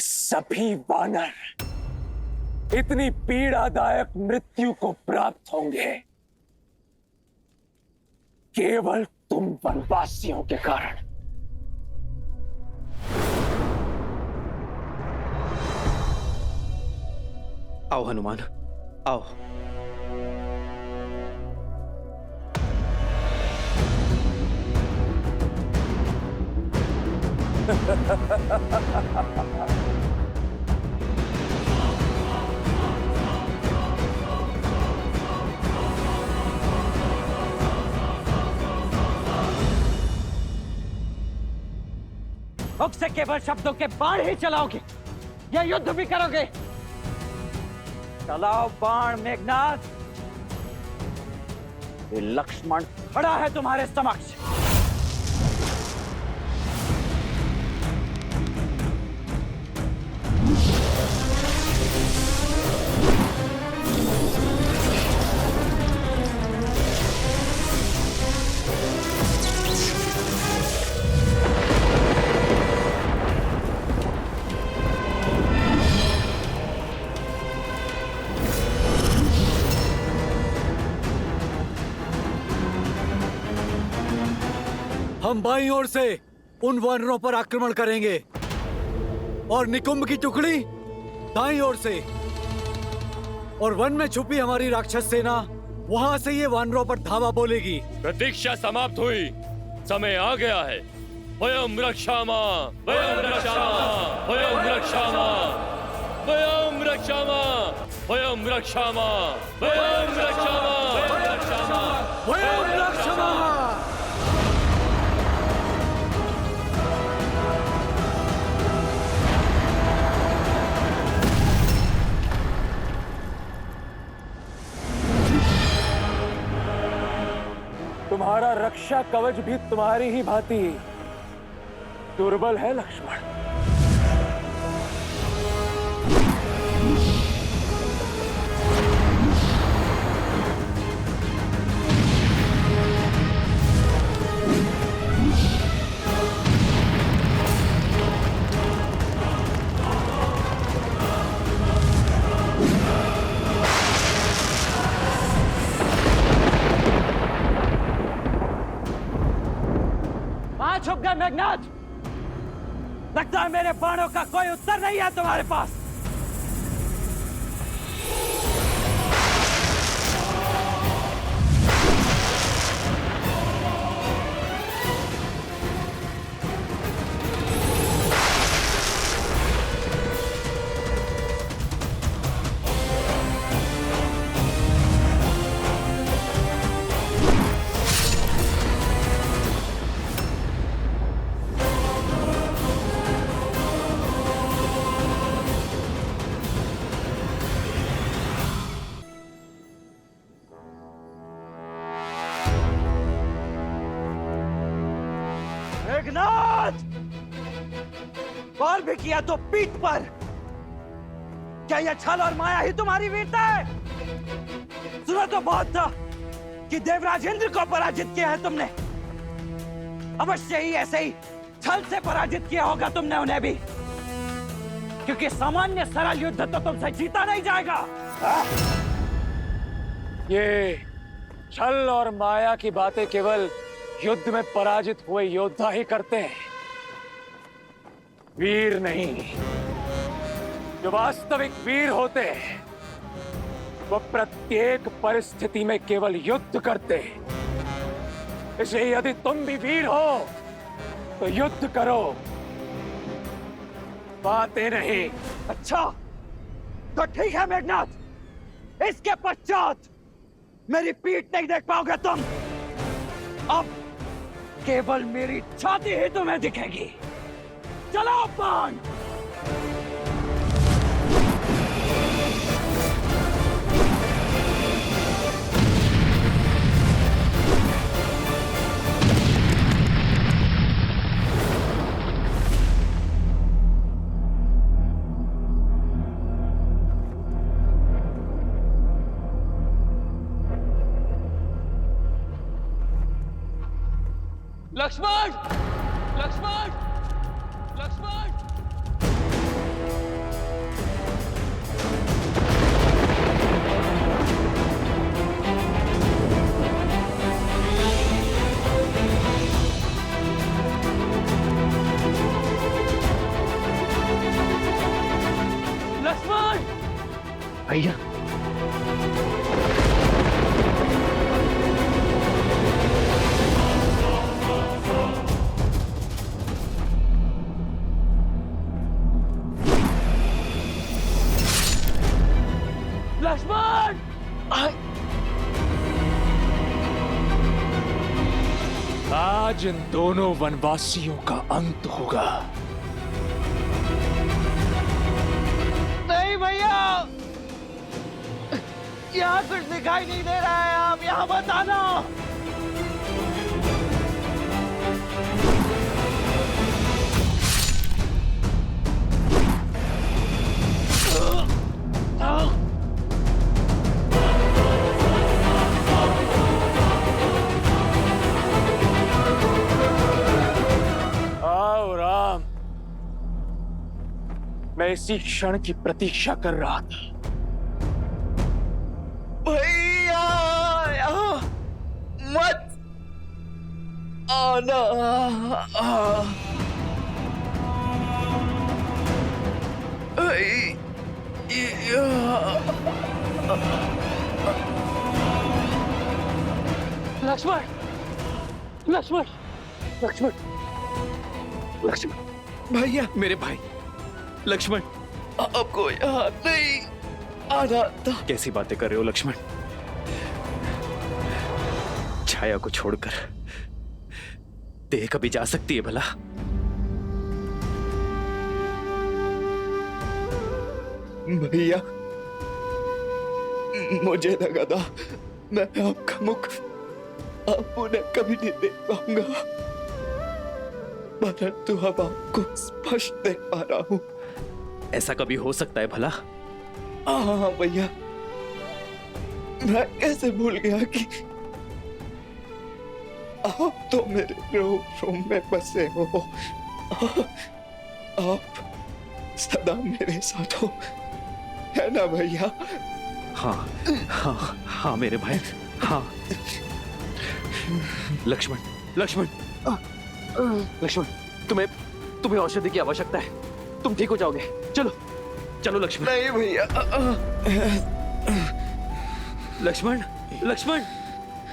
सभी वानर इतनी पीड़ादायक मृत्यु को प्राप्त होंगे केवल तुम वनवासियों के कारण। आओ हनुमान, आओ। मुख से केवल शब्दों के बाण ही चलाओगे या युद्ध भी करोगे? चलाओ बाण मेघनाथ। ये लक्ष्मण खड़ा है तुम्हारे समक्ष। हम बाईं ओर से उन वानरों पर आक्रमण करेंगे और निकुंभ की टुकड़ी दाईं ओर से, और वन में छुपी हमारी राक्षस सेना वहां से ये वानरों पर धावा बोलेगी। प्रतीक्षा समाप्त हुई, समय आ गया है। वयम रक्षामा, वयम रक्षामा, वयम रक्षामा, वयम रक्षामा, वयम रक्षामा, वयम रक्षामा, वयम रक्षामा, वयम रक्षामा। तुम्हारा रक्षा कवच भी तुम्हारी ही भांति दुर्बल है लक्ष्मण। छुप गए मेघनाथ। लगता है मेरे बाणों का कोई उत्तर नहीं है तुम्हारे पास। मेघनाथ, और भी किया तो पीठ पर। क्या यह छल और माया ही तुम्हारी वीरता है? सुना तो बहुत था कि देवराज इंद्र को पराजित किया है तुमने। अवश्य ही ऐसे ही छल से पराजित किया होगा तुमने उन्हें भी, क्योंकि सामान्य सरल युद्ध तो तुमसे जीता नहीं जाएगा। ये छल और माया की बातें केवल युद्ध में पराजित हुए योद्धा ही करते हैं, वीर नहीं। जो वास्तविक वीर होते हैं वो प्रत्येक परिस्थिति में केवल युद्ध करते हैं। इसलिए यदि तुम भी वीर हो तो युद्ध करो, बातें नहीं। अच्छा तो ठीक है मेघनाथ, इसके पश्चात मेरी पीठ नहीं देख पाओगे तुम। अब केवल मेरी छाती ही तुम्हें दिखेगी। चलो बाण। लक्ष्मण, लक्ष्मण, लक्ष्मण। भैया लक्ष्मण! आज इन दोनों वनवासियों का अंत होगा। नहीं भैया, यहाँ कुछ दिखाई नहीं दे रहा है, आप यहाँ मत आना। आओ राम, मैं इसी क्षण की प्रतीक्षा कर रहा था। भैया यहाँ मत आना। लक्ष्मण! लक्ष्मण! लक्ष्मण! लक्ष्मण! भैया मेरे भाई लक्ष्मण, आपको यहाँ नहीं आना था। कैसी बातें कर रहे हो लक्ष्मण? छाया को छोड़कर देह कभी जा सकती है भला? भैया मुझे लगा था मैं आपका मुख आप उन्हें कभी नहीं देख पाऊंगा, परंतु अब आपको स्पष्ट देख पा रहा हूं। ऐसा कभी हो सकता है भला? हाँ भैया, मैं कैसे भूल गया कि आप तो मेरे रूम में बसे हो। आप सदा मेरे साथ हो, है ना भैया? हाँ हाँ हाँ मेरे भाई, हाँ। लक्ष्मण लक्ष्मण लक्ष्मण, तुम्हें औषधि की आवश्यकता है। तुम ठीक हो जाओगे। चलो चलो लक्ष्मण। नहीं भैया। लक्ष्मण लक्ष्मण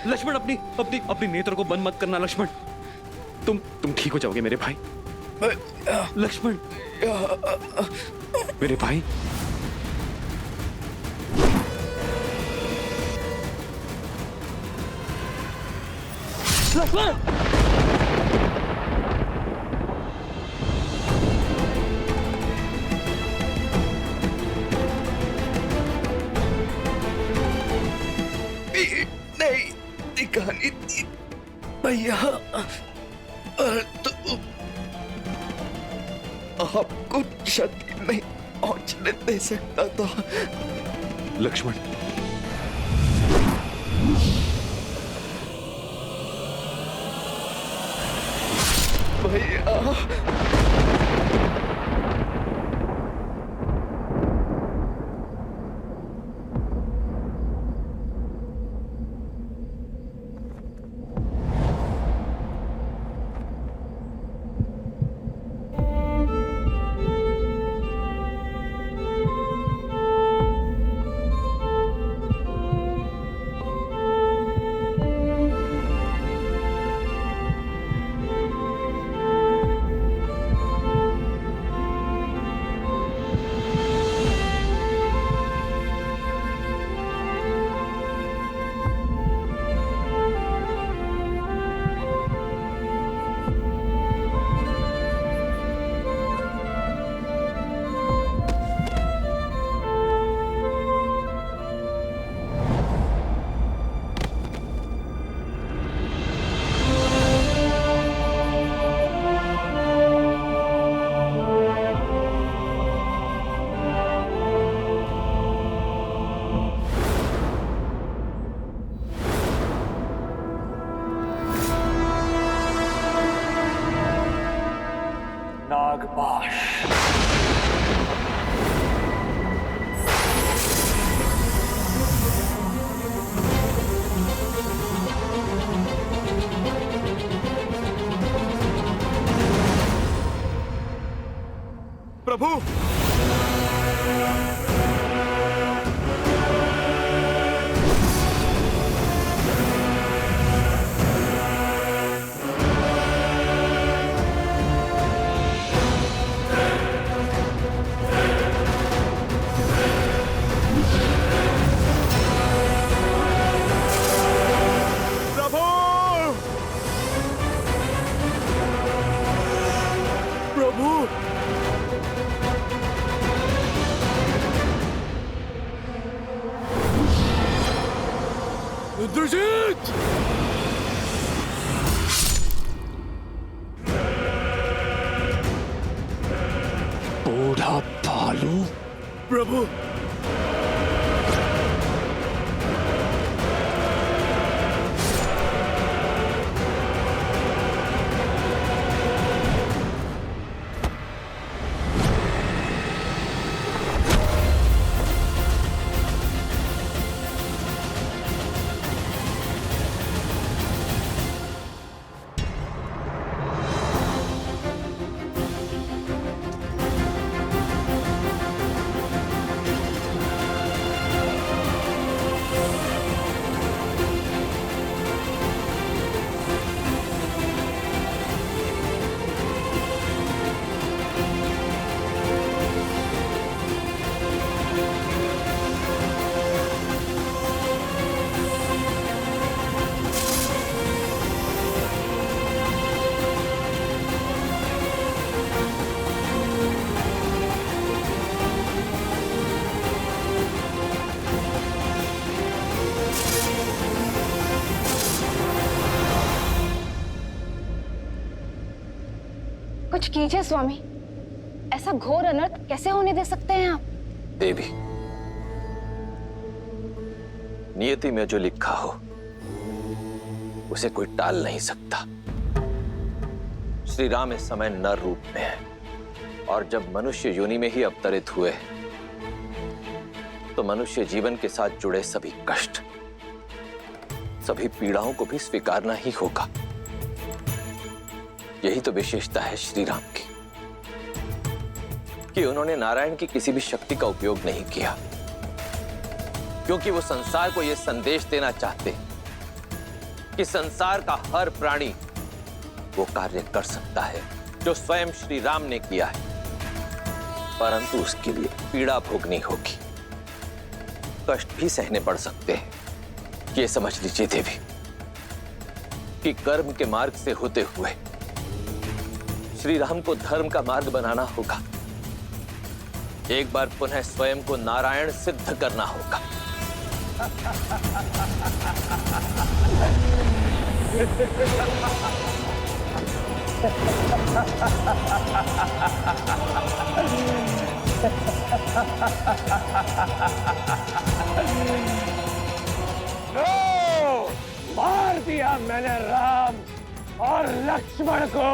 लक्ष्मण, अपनी अपनी अपनी नेत्र को बंद मत करना लक्ष्मण। तुम ठीक हो जाओगे मेरे भाई। लक्ष्मण मेरे भाई। लक्ष्मण! नहीं दिखानी थी भैया, तो आपको क्षति नहीं पहुंचने दे सकता था। लक्ष्मण भैया नागपाश। प्रभु, इंद्रजीत! बूढ़ा भालू। प्रभु, कुछ कीजिए स्वामी, ऐसा घोर अनर्थ कैसे होने दे सकते हैं आप? देवी, नियति में जो लिखा हो उसे कोई टाल नहीं सकता। श्री राम इस समय नर रूप में है और जब मनुष्य योनि में ही अवतरित हुए तो मनुष्य जीवन के साथ जुड़े सभी कष्ट, सभी पीड़ाओं को भी स्वीकारना ही होगा। यही तो विशेषता है श्री राम की कि उन्होंने नारायण की किसी भी शक्ति का उपयोग नहीं किया, क्योंकि वो संसार को यह संदेश देना चाहते कि संसार का हर प्राणी वो कार्य कर सकता है जो स्वयं श्री राम ने किया है, परंतु उसके लिए पीड़ा भोगनी होगी, कष्ट भी सहने पड़ सकते हैं। ये समझ लीजिए देवी कि कर्म के मार्ग से होते हुए श्री राम को धर्म का मार्ग बनाना होगा। एक बार पुनः स्वयं को नारायण सिद्ध करना होगा। लो, मार दिया मैंने राम और लक्ष्मण को,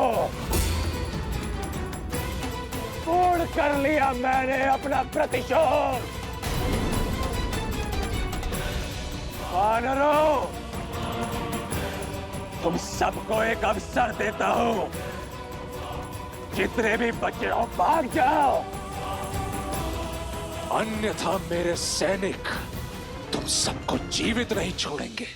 पूर्ण कर लिया मैंने अपना प्रतिशोध। वानरों, तुम सबको एक अवसर देता हूं, जितने भी बचे हो भाग जाओ, अन्यथा मेरे सैनिक तुम सबको जीवित नहीं छोड़ेंगे।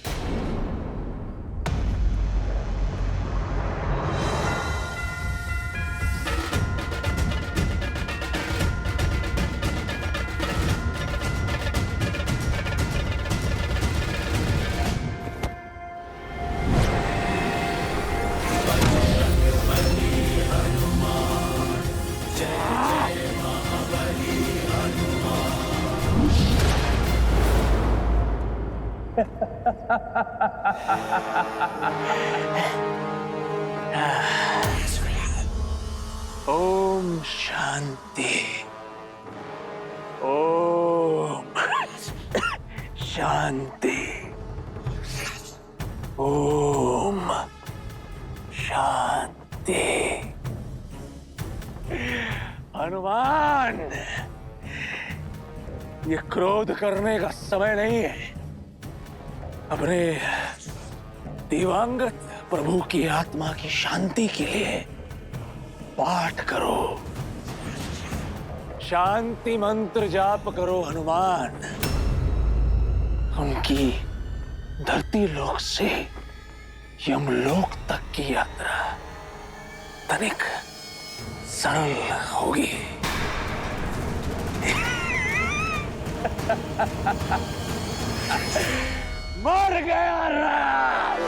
ओम शांति, ओम शांति, ओम शांति। हनुमान, ये क्रोध करने का समय नहीं है। अपने दिवंगत प्रभु की आत्मा की शांति के लिए पाठ करो, शांति मंत्र जाप करो हनुमान। उनकी धरती लोक से यमलोक तक की यात्रा तनिक सरल होगी। मर गया राम।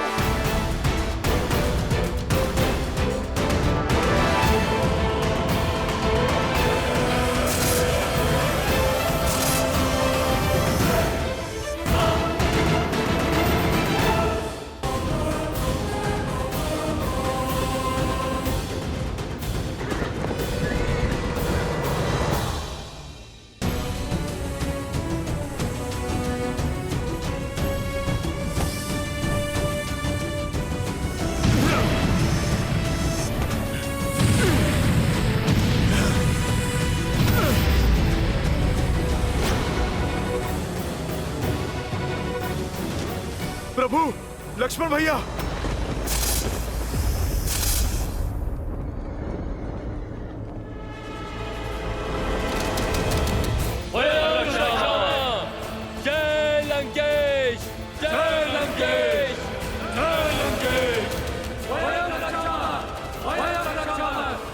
प्रभु, लक्ष्मण भैया। जय लंकेश, जय लंकेश, जय लंकेश।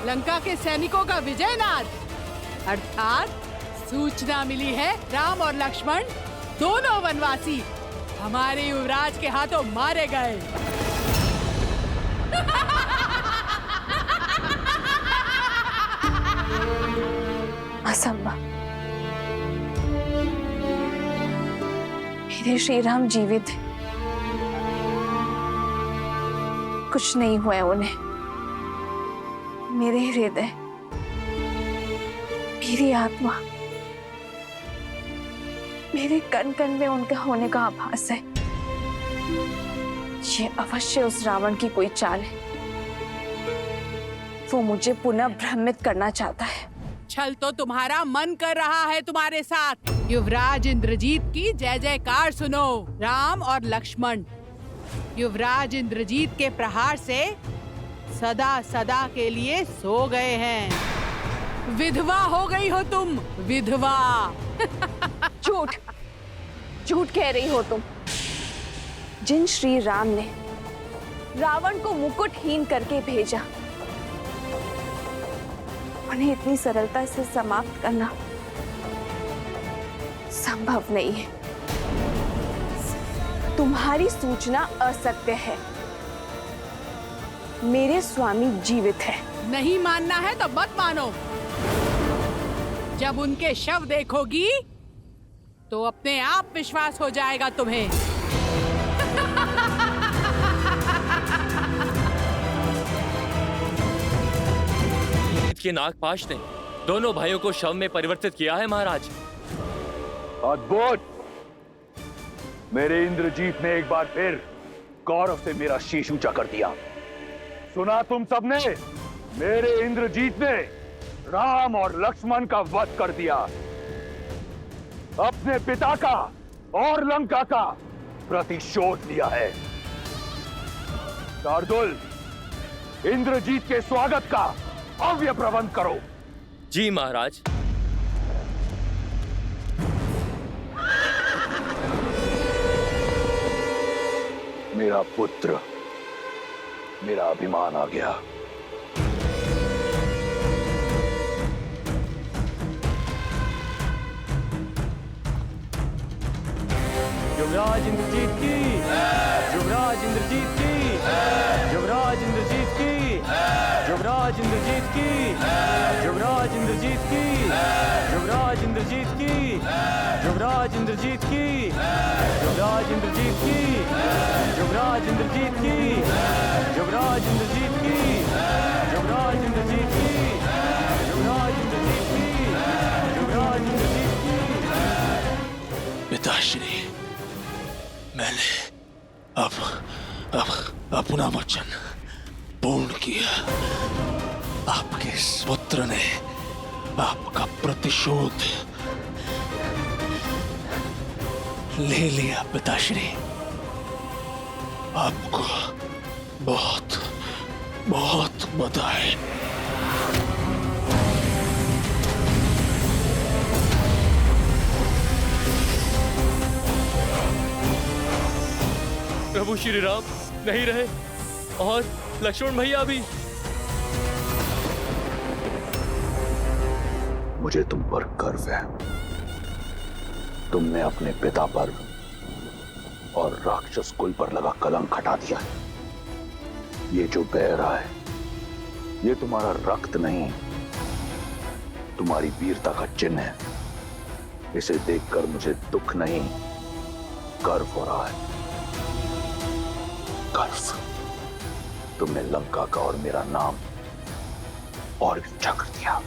लंका के सैनिकों का विजयनाद, अर्थात सूचना मिली है राम और लक्ष्मण दोनों वनवासी हमारे युवराज के हाथों मारे गए। असंभव। मेरे श्री राम जीवित हैं। कुछ नहीं हुआ है उन्हें। मेरे हृदय, मेरी आत्मा, मेरे कण कण में उनका होने का आभास है। ये अवश्य उस रावण की कोई चाल है। वो मुझे पुनः भ्रमित करना चाहता है। छल तो तुम्हारा मन कर रहा है तुम्हारे साथ। युवराज इंद्रजीत की जय जयकार सुनो। राम और लक्ष्मण युवराज इंद्रजीत के प्रहार से सदा सदा के लिए सो गए हैं। विधवा हो गई हो तुम, विधवा। झूठ, झूठ कह रही हो तुम। जिन श्री राम ने रावण को मुकुटहीन करके भेजा, उन्हें इतनी सरलता से समाप्त करना संभव नहीं है। तुम्हारी सूचना असत्य है। मेरे स्वामी जीवित है। नहीं मानना है तो मत मानो। जब उनके शव देखोगी तो अपने आप विश्वास हो जाएगा तुम्हें। के नागपाश ने दोनों भाइयों को शव में परिवर्तित किया है महाराज। अद्भुत। मेरे इंद्रजीत ने एक बार फिर गौरव से मेरा शीश ऊंचा कर दिया। सुना तुम सबने? मेरे इंद्रजीत ने राम और लक्ष्मण का वध कर दिया। अपने पिता का और लंका का प्रतिशोध लिया है। शार्दुल, इंद्रजीत के स्वागत का भव्य प्रबंध करो। जी महाराज। मेरा पुत्र, मेरा अभिमान आ गया। युवराज इंद्रजीत की, युवराज इंद्रजीत की, युवराज इंद्रजीत की, युवराज इंद्रजीत की, युवराज इंद्रजीत की, युवराज इंद्रजीत की, युवराज इंद्रजीत की, युवराज इंद्रजीत की, युवराज इंद्रजीत की, युवराज इंद्रजीत की, युवराज इंद्रजीत की, युवराज इंद्रजीत की, युवराज इंद्रजीत की। पिताश्री, मैंने अब अपना वचन पूर्ण किया। आपके इस पुत्र ने आपका प्रतिशोध ले लिया। पिताश्री, आपको बहुत बहुत बधाई। प्रभु श्री राम नहीं रहे और लक्ष्मण भैया भी। मुझे तुम पर गर्व है। तुमने अपने पिता पर और राक्षस कुल पर लगा कलंक हटा दिया। ये जो बह रहा है, ये तुम्हारा रक्त नहीं, तुम्हारी वीरता का चिन्ह है। इसे देखकर मुझे दुख नहीं, गर्व हो रहा है। गर्व। तुमने लंका का और मेरा नाम और भी ऊंचा कर दिया।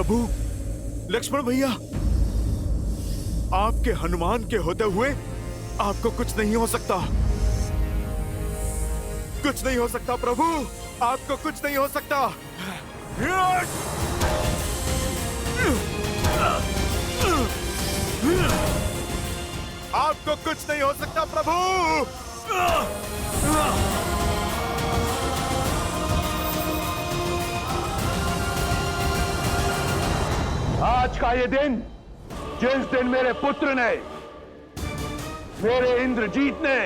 प्रभु लक्ष्मण भैया, आपके हनुमान के होते हुए आपको कुछ नहीं हो सकता। कुछ नहीं हो सकता प्रभु, आपको कुछ नहीं हो सकता। आपको कुछ नहीं हो सकता प्रभु। आज का ये दिन, जिस दिन मेरे पुत्र ने, मेरे इंद्रजीत ने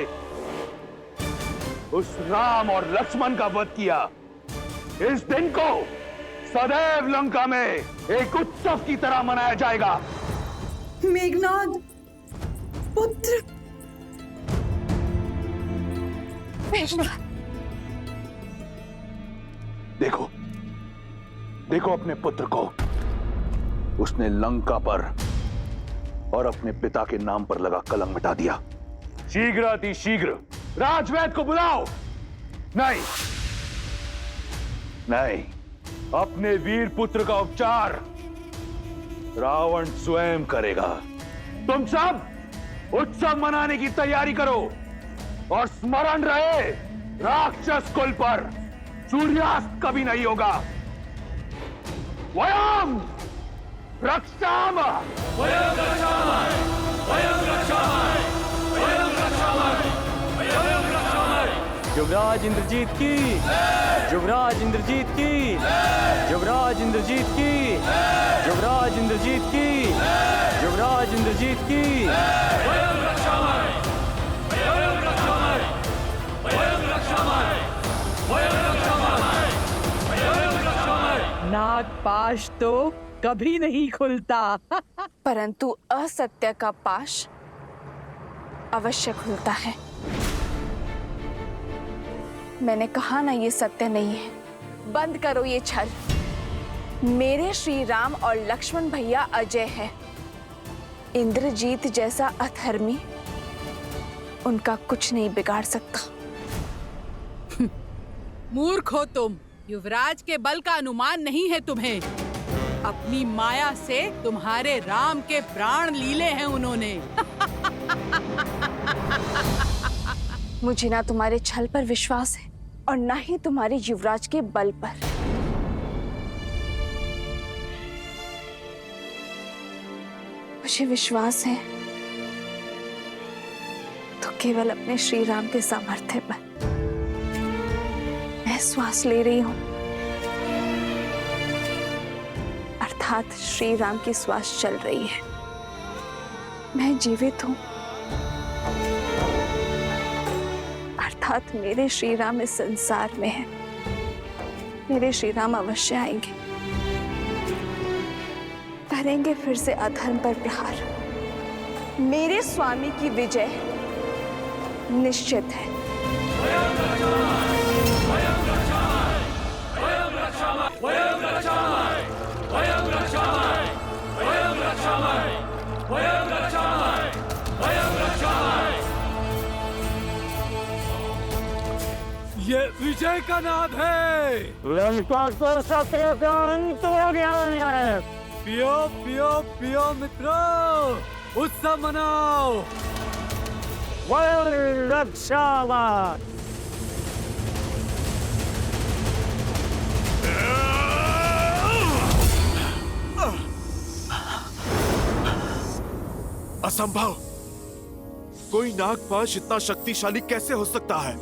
उस राम और लक्ष्मण का वध किया, इस दिन को सदैव लंका में एक उत्सव की तरह मनाया जाएगा। मेघनाद पुत्र। देखो, देखो अपने पुत्र को। उसने लंका पर और अपने पिता के नाम पर लगा कलंक मिटा दिया। शीघ्र अति शीघ्र राजवैद्य को बुलाओ। नहीं नहीं, अपने वीर पुत्र का उपचार रावण स्वयं करेगा। तुम सब उत्सव मनाने की तैयारी करो और स्मरण रहे, राक्षस कुल पर सूर्यास्त कभी नहीं होगा। वयम रक्षामः, वयम रक्षामः, वयम रक्षामः, वयम रक्षामः, वयम रक्षामः। युवराज इंद्रजीत की, युवराज इंद्रजीत की, युवराज इंद्रजीत की, युवराज इंद्रजीत की, युवराज इंद्रजीत की। वयम रक्षामः, वयम रक्षामः, वयम रक्षामः, वयम रक्षामः, वयम रक्षामः। नागपाश तो कभी नहीं खुलता। परंतु असत्य का पाश अवश्य खुलता है। मैंने कहा ना, ये सत्य नहीं है। बंद करो ये छल। मेरे श्री राम और लक्ष्मण भैया अजय है। इंद्रजीत जैसा अधर्मी उनका कुछ नहीं बिगाड़ सकता। मूर्ख हो तुम। युवराज के बल का अनुमान नहीं है तुम्हें। अपनी माया से तुम्हारे राम के प्राण लीले हैं उन्होंने। मुझे ना तुम्हारे छल पर विश्वास है और ना ही तुम्हारे युवराज के बल पर। मुझे विश्वास है तो केवल अपने श्री राम के सामर्थ्य पर। मैं श्वास ले रही हूं, अर्थात श्री राम की श्वास चल रही है। मैं जीवित हूं, अर्थात मेरे श्री राम इस संसार में है। मेरे श्री राम अवश्य आएंगे, करेंगे फिर से अधर्म पर प्रहार। मेरे स्वामी की विजय निश्चित है। ये विजय का नाद है। पियो पियो पियो मित्रों, उत्सव मनाओ। असंभव। कोई नागपाश इतना शक्तिशाली कैसे हो सकता है?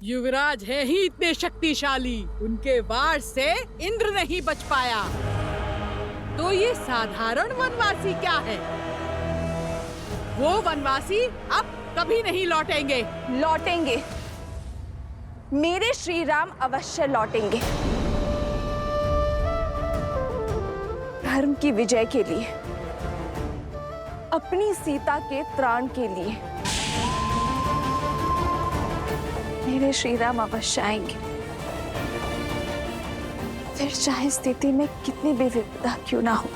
युवराज है ही इतने शक्तिशाली, उनके वार से इंद्र नहीं बच पाया। तो ये साधारण वनवासी क्या है? वो वनवासी अब कभी नहीं लौटेंगे। लौटेंगे, मेरे श्री राम अवश्य लौटेंगे। धर्म की विजय के लिए, अपनी सीता के त्राण के लिए मेरे श्री राम अवश्य आएंगे। फिर चाहे स्थिति में कितनी भी विपदा क्यों ना हो।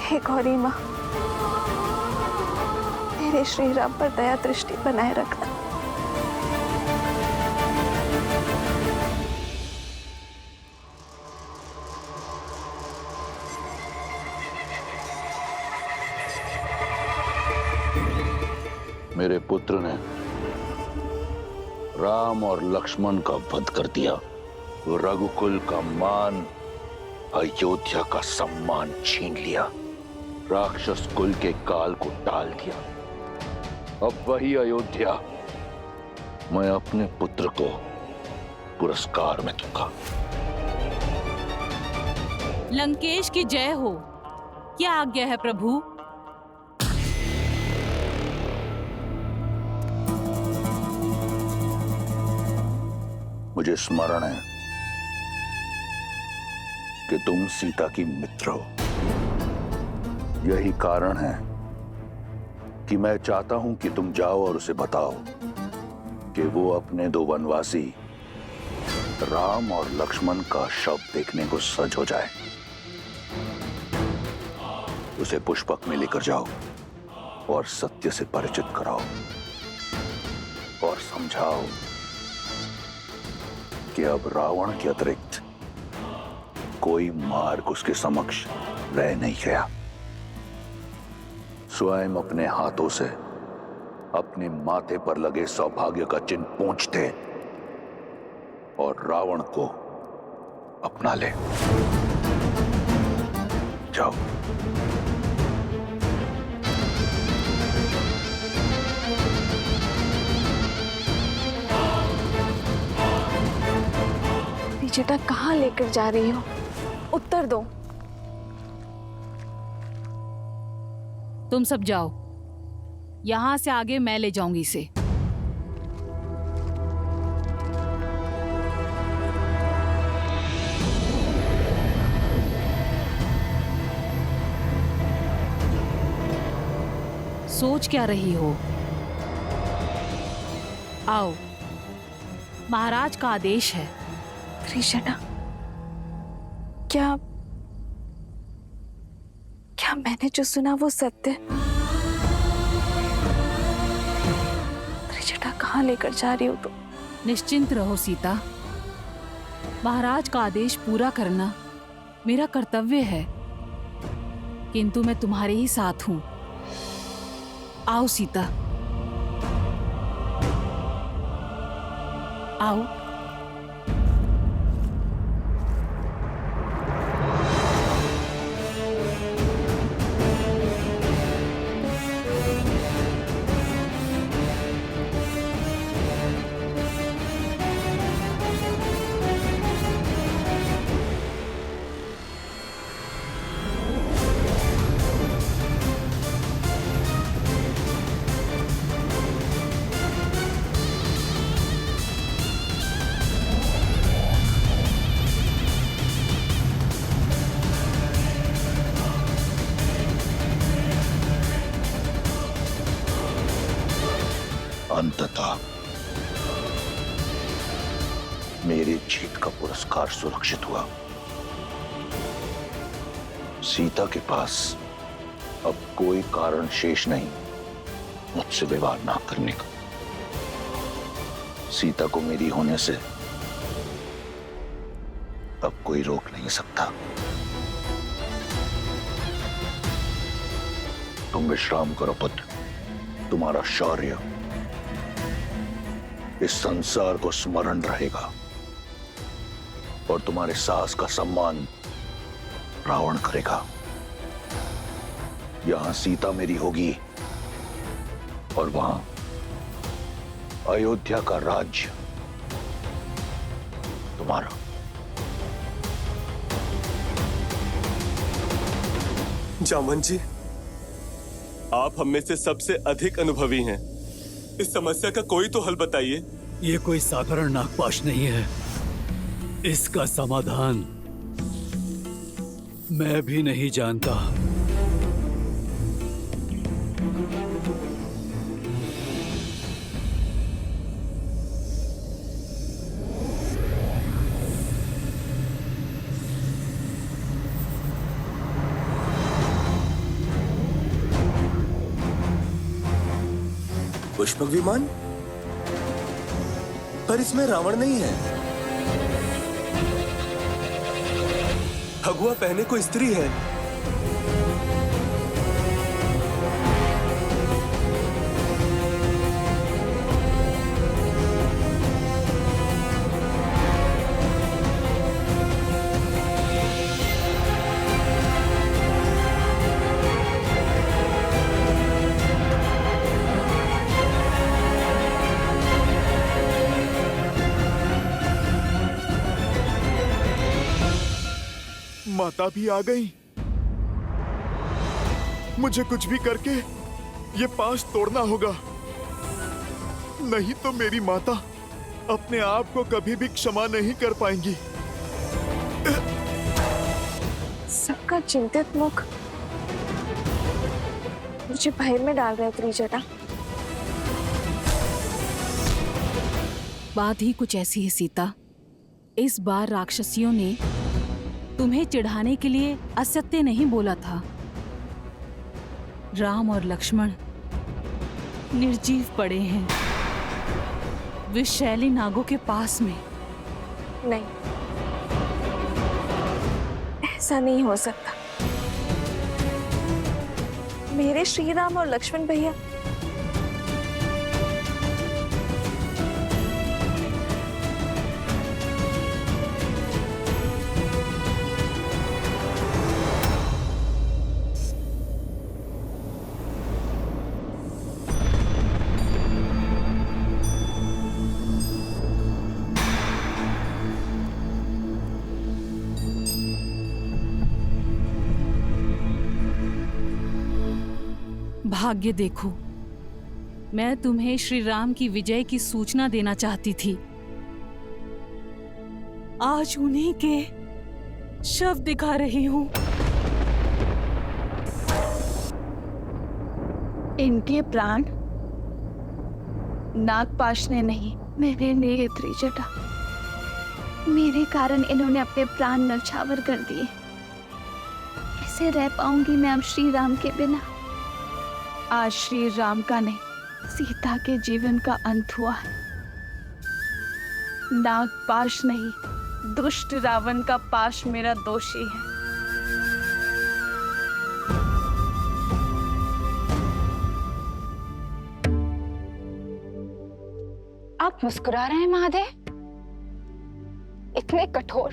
हे गौरी माँ, मेरे श्री राम पर दया दृष्टि बनाए रखना। मेरे पुत्र ने राम और लक्ष्मण का वध कर दिया, रघुकुल का मान, अयोध्या का सम्मान छीन लिया, राक्षस कुल के काल को टाल दिया। अब वही अयोध्या मैं अपने पुत्र को पुरस्कार में दूंगा। लंकेश की जय हो। क्या आज्ञा है प्रभु? मुझे स्मरण है कि तुम सीता की मित्र हो। यही कारण है कि मैं चाहता हूं कि तुम जाओ और उसे बताओ कि वो अपने दो वनवासी राम और लक्ष्मण का शव देखने को सज हो जाए। उसे पुष्पक में लेकर जाओ और सत्य से परिचित कराओ और समझाओ कि अब रावण के अतिरिक्त कोई मार्ग उसके समक्ष रह नहीं गया। स्वयं अपने हाथों से अपने माथे पर लगे सौभाग्य का चिन्ह पोंछते और रावण को अपना ले। जाओ। बेटा कहाँ लेकर जा रही हो? उत्तर दो। तुम सब जाओ, यहां से आगे मैं ले जाऊंगी इसे। सोच क्या रही हो? आओ, महाराज का आदेश है। कृष्णा, क्या मैंने जो सुना वो सत्य? कृष्णा, कहाँ लेकर जा रही हो तुम? निश्चिंत रहो सीता, महाराज का आदेश पूरा करना मेरा कर्तव्य है, किंतु मैं तुम्हारे ही साथ हूं। आओ सीता, आओ। अंततः मेरी जीत का पुरस्कार सुरक्षित हुआ। सीता के पास अब कोई कारण शेष नहीं मुझसे विवाह ना करने का। सीता को मेरी होने से अब कोई रोक नहीं सकता। तुम विश्राम करो पुत्र, तुम्हारा शौर्य इस संसार को स्मरण रहेगा और तुम्हारे साहस का सम्मान रावण करेगा। यहां सीता मेरी होगी और वहां अयोध्या का राज्य तुम्हारा। जामवंत जी, आप हम में से सबसे अधिक अनुभवी हैं। इस समस्या का कोई तो हल बताइए। ये कोई साधारण नागपाश नहीं है, इसका समाधान मैं भी नहीं जानता। पुष्पक विमान? पर इसमें रावण नहीं है। भगवा पहने को स्त्री है। माता भी आ गई। मुझे कुछ भी करके ये पास तोड़ना होगा, नहीं तो मेरी माता अपने आप को कभी भी क्षमा नहीं कर पाएंगी। सबका चिंतित मुख मुझे भय में डाल रहा है त्रिजटा। बात ही कुछ ऐसी है सीता। इस बार राक्षसियों ने तुम्हें चिढ़ाने के लिए असत्य नहीं बोला था। राम और लक्ष्मण निर्जीव पड़े हैं विषैली नागों के पास में। नहीं, ऐसा नहीं हो सकता। मेरे श्री राम और लक्ष्मण भैया भाग्य देखो, मैं तुम्हें श्री राम की विजय की सूचना देना चाहती थी। आज उन्हीं के शव दिखा रही हूं। इनके प्राण नागपाश ने नहीं, मैंने लिए त्रिजटा। मेरे कारण इन्होंने अपने प्राण नौछावर कर दिए। कैसे रह पाऊंगी मैं अब श्री राम के बिना? आज श्री राम का नहीं, सीता के जीवन का अंत हुआ है। नागपाश नहीं, दुष्ट रावण का पाश मेरा दोषी है। आप मुस्कुरा रहे हैं महादेव? इतने कठोर,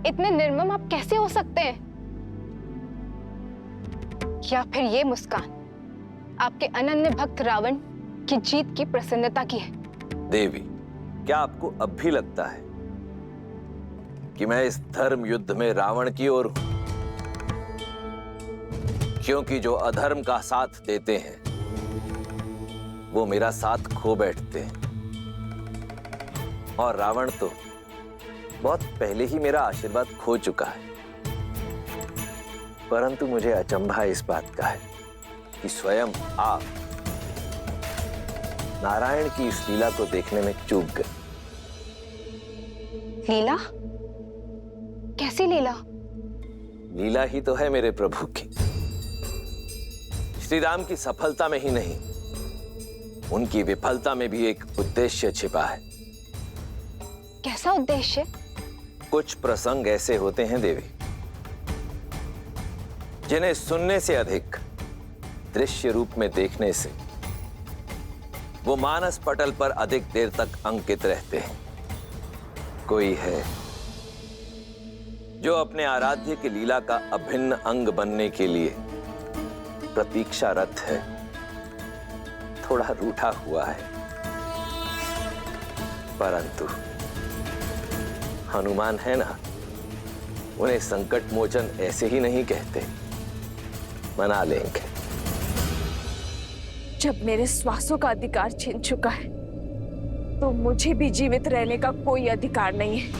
इतने निर्मम आप कैसे हो सकते हैं? या फिर ये मुस्कान आपके अनन्य भक्त रावण की जीत की प्रसन्नता की है? देवी, क्या आपको अब भी लगता है कि मैं इस धर्म युद्ध में रावण की ओर हूं? क्योंकि जो अधर्म का साथ देते हैं वो मेरा साथ खो बैठते हैं, और रावण तो बहुत पहले ही मेरा आशीर्वाद खो चुका है। परंतु मुझे अचंभा इस बात का है कि स्वयं आप नारायण की इस लीला को देखने में चूक गए। लीला? कैसी लीला? लीला ही तो है मेरे प्रभु की। श्री राम की सफलता में ही नहीं, उनकी विफलता में भी एक उद्देश्य छिपा है। कैसा उद्देश्य? कुछ प्रसंग ऐसे होते हैं देवी, जिन्हें सुनने से अधिक दृश्य रूप में देखने से वो मानस पटल पर अधिक देर तक अंकित रहते हैं। कोई है जो अपने आराध्य की लीला का अभिन्न अंग बनने के लिए प्रतीक्षारत है, थोड़ा रूठा हुआ है। परंतु हनुमान है ना, उन्हें संकट मोचन ऐसे ही नहीं कहते, मना लेंगे। जब मेरे श्वासों का अधिकार छीन चुका है तो मुझे भी जीवित रहने का कोई अधिकार नहीं है।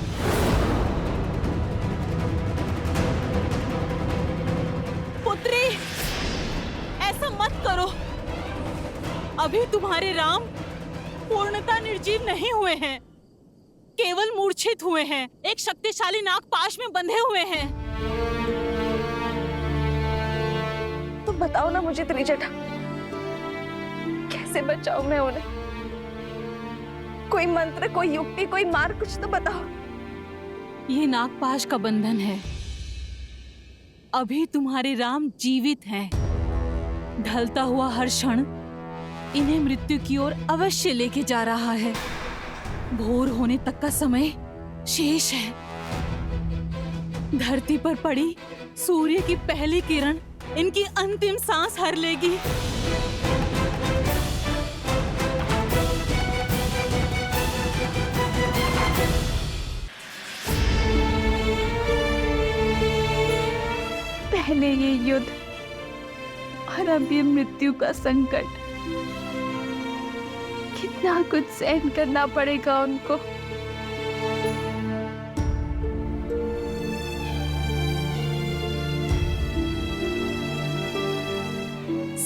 पुत्री, ऐसा मत करो। अभी तुम्हारे राम पूर्णतः निर्जीव नहीं हुए हैं, केवल मूर्छित हुए हैं, एक शक्तिशाली नागपाश में बंधे हुए हैं। तो बताओ ना मुझे त्रिजटा, कैसे बचाऊं मैं उन्हें? कोई मंत्र, कोई युक्ति, कोई मार्ग कुछ तो बताओ। ये नागपाश का बंधन है। अभी तुम्हारे राम जीवित हैं। ढलता हुआ हर क्षण इन्हें मृत्यु की ओर अवश्य लेके जा रहा है। भोर होने तक का समय शेष है। धरती पर पड़ी सूर्य की पहली किरण इनकी अंतिम सांस हर लेगी। पहले ये युद्ध और अब ये मृत्यु का संकट। कितना कुछ सहन करना पड़ेगा उनको।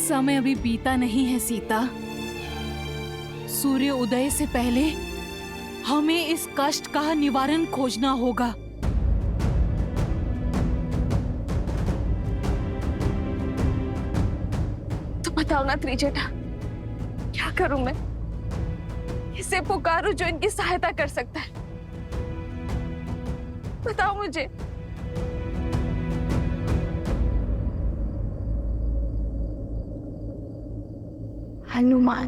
समय अभी बीता नहीं है सीता। सूर्य उदय से पहले हमें इस कष्ट का निवारण खोजना होगा। तो बताओ ना त्रिजटा, क्या करूं मैं? इसे पुकारूं जो इनकी सहायता कर सकता है। बताओ मुझे। हनुमान।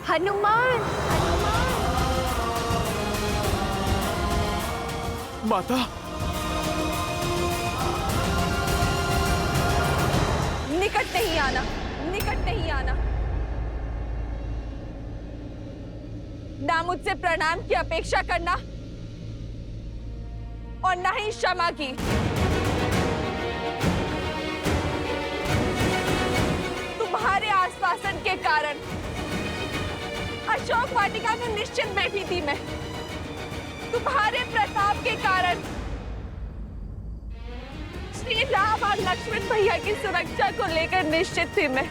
हनुमान। माता, निकट नहीं आना, निकट नहीं आना। ना मुझसे प्रणाम की अपेक्षा करना और ना ही क्षमा की। तुम्हारे आश्वासन के कारण अशोक वाटिका में निश्चित बैठी थी मैं। तुम्हारे प्रताप के कारण श्री राम और लक्ष्मण भैया की सुरक्षा को लेकर निश्चित थी मैं।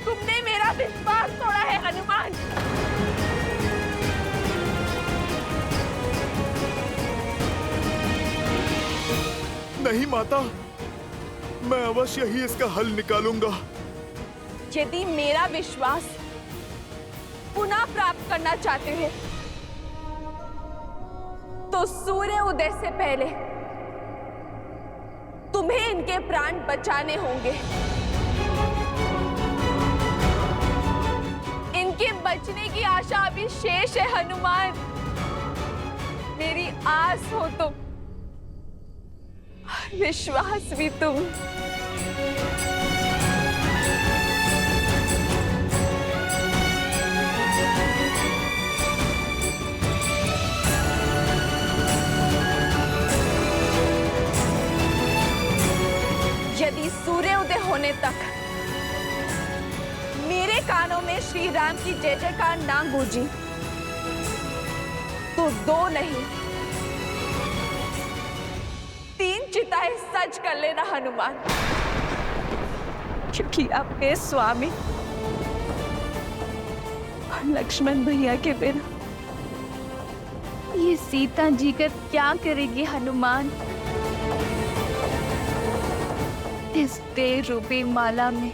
तुमने मेरा विश्वास तोड़ा है हनुमान। नहीं माता, मैं अवश्य ही इसका हल निकालूंगा। यदि मेरा विश्वास पुनः प्राप्त करना चाहते हैं तो सूर्य उदय से पहले तुम्हें इनके प्राण बचाने होंगे। इनके बचने की आशा अभी शेष है हनुमान। मेरी आस हो तुम, विश्वास भी तुम। यदि सूर्योदय होने तक मेरे कानों में श्री राम की जय जयकार ना गूंजी तो 2 नहीं 3 चिताएं सच कर लेना हनुमान, क्योंकि आपके स्वामी और लक्ष्मण भैया के बिना ये सीता जी का क्या करेगी हनुमान? इस देह रूपी माला में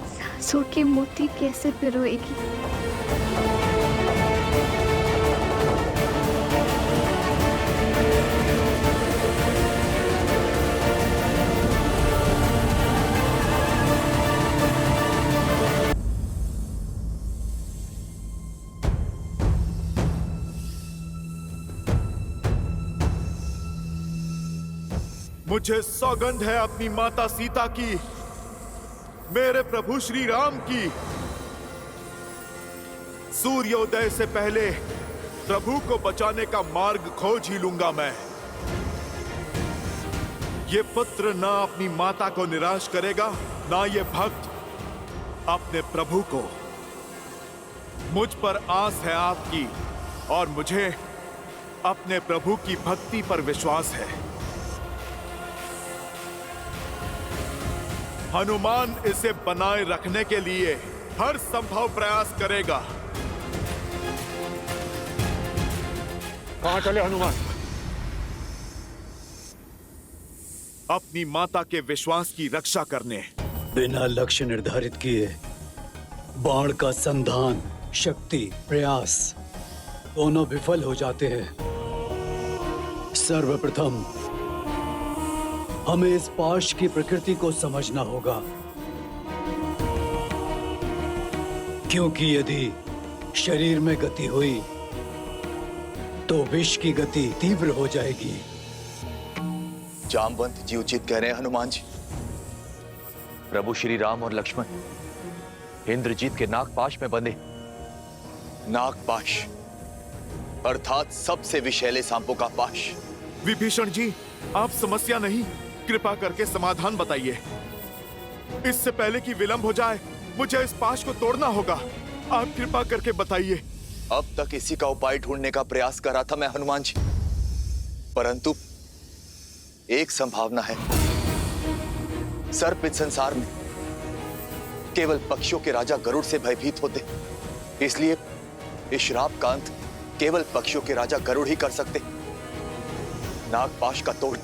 सांसों की मोती कैसे पिरोएगी? मुझे सौगंध है अपनी माता सीता की, मेरे प्रभु श्री राम की। सूर्योदय से पहले प्रभु को बचाने का मार्ग खोज ही लूंगा मैं। ये पुत्र ना अपनी माता को निराश करेगा, ना ये भक्त अपने प्रभु को। मुझ पर आस है आपकी और मुझे अपने प्रभु की भक्ति पर विश्वास है। हनुमान इसे बनाए रखने के लिए हर संभव प्रयास करेगा। कहां चले हनुमान? अपनी माता के विश्वास की रक्षा करने। बिना लक्ष्य निर्धारित किए बाण का संधान, शक्ति, प्रयास दोनों विफल हो जाते हैं। सर्वप्रथम हमें इस पाश की प्रकृति को समझना होगा, क्योंकि यदि शरीर में गति हुई तो विष की गति तीव्र हो जाएगी। जामवंत जी उचित कह रहे हैं हनुमान जी। प्रभु श्री राम और लक्ष्मण इंद्रजीत के नागपाश में बंधे। नागपाश अर्थात सबसे विषैले सांपों का पाश। विभीषण जी, आप समस्या नहीं, कृपा करके समाधान बताइए। इससे पहले कि विलंब हो जाए, मुझे इस पाश को तोड़ना होगा। आप कृपा करके बताइए। अब तक इसी का उपाय ढूंढने का प्रयास कर रहा था मैं हनुमान जी, परंतु एक संभावना है। सर्प इस संसार में केवल पक्षियों के राजा गरुड़ से भयभीत होते, इसलिए इस श्राप का अंत केवल पक्षियों के राजा गरुड़ ही कर सकते। नागपाश का तोड़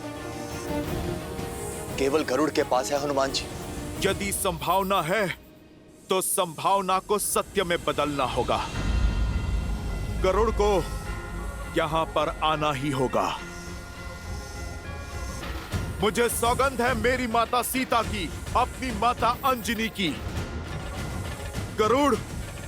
केवल गरुड़ के पास है हनुमान जी। यदि संभावना है तो संभावना को सत्य में बदलना होगा। गरुड़ को यहां पर आना ही होगा। मुझे सौगंध है मेरी माता सीता की, अपनी माता अंजनी की। गरुड़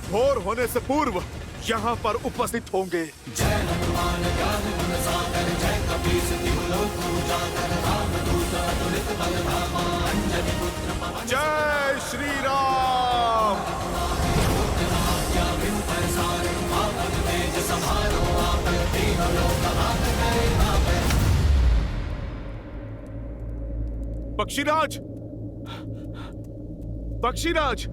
भोर होने से पूर्व यहां पर उपस्थित होंगे। जय हनुमान ज्ञान गुण सागर, जय कपीस तिहु लोक उजागर, रामदूत अतुलित बल धामा, अंजनी पुत्र पवन। जय श्री राम। पक्षीराज, पक्षीराज,